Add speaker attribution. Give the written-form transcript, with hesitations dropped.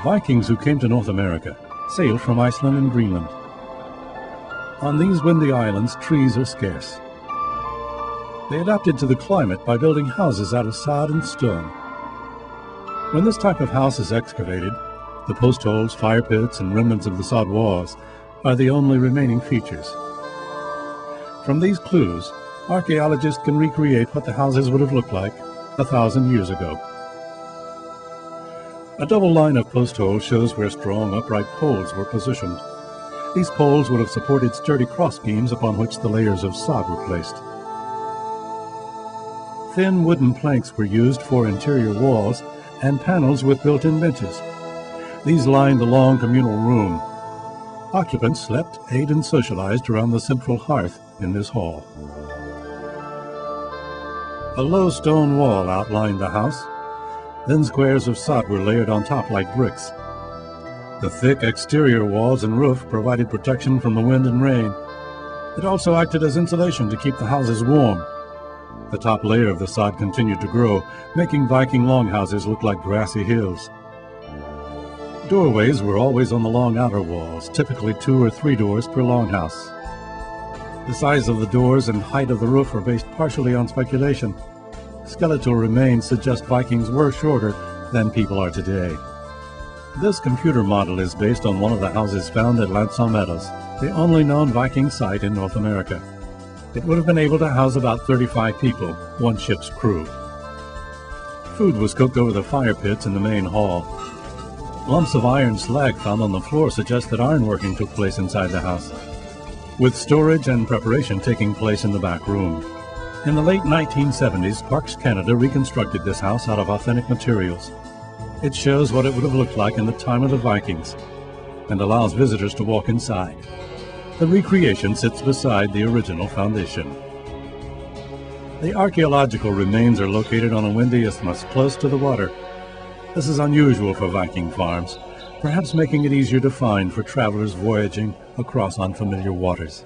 Speaker 1: Vikings who came to North America sailed from Iceland and Greenland. On these windy islands, trees are scarce. They adapted to the climate by building houses out of sod and stone. When this type of house is excavated, the post holes, fire pits, and remnants of the sod walls are the only remaining features. From these clues, archaeologists can recreate what the houses would have looked like 1,000 years ago. A double line of post holes shows where strong upright poles were positioned. These poles would have supported sturdy cross beams upon which the layers of sod were placed. Thin wooden planks were used for interior walls and panels with built-in benches. These lined the long communal room. Occupants slept, ate, and socialized around the central hearth in this hall. A low stone wall outlined the house. Thin squares of sod were layered on top like bricks. The thick exterior walls and roof provided protection from the wind and rain. It also acted as insulation to keep the houses warm. The top layer of the sod continued to grow, making Viking longhouses look like grassy hills. Doorways were always on the long outer walls, typically 2 or 3 doors per longhouse. The size of the doors and height of the roof are based partially on speculation. Skeletal remains suggest Vikings were shorter than people are today. This computer model is based on one of the houses found at L'Anse Aux Meadows, the only known Viking site in North America. It would have been able to house about 35 people, one ship's crew. Food was cooked over the fire pits in the main hall. Lumps of iron slag found on the floor suggest that ironworking took place inside the house, with storage and preparation taking place in the back room. In the late 1970s, Parks Canada reconstructed this house out of authentic materials. It shows what it would have looked like in the time of the Vikings and allows visitors to walk inside. The recreation sits beside the original foundation. The archaeological remains are located on a windy isthmus close to the water. This is unusual for Viking farms, perhaps making it easier to find for travelers voyaging across unfamiliar waters.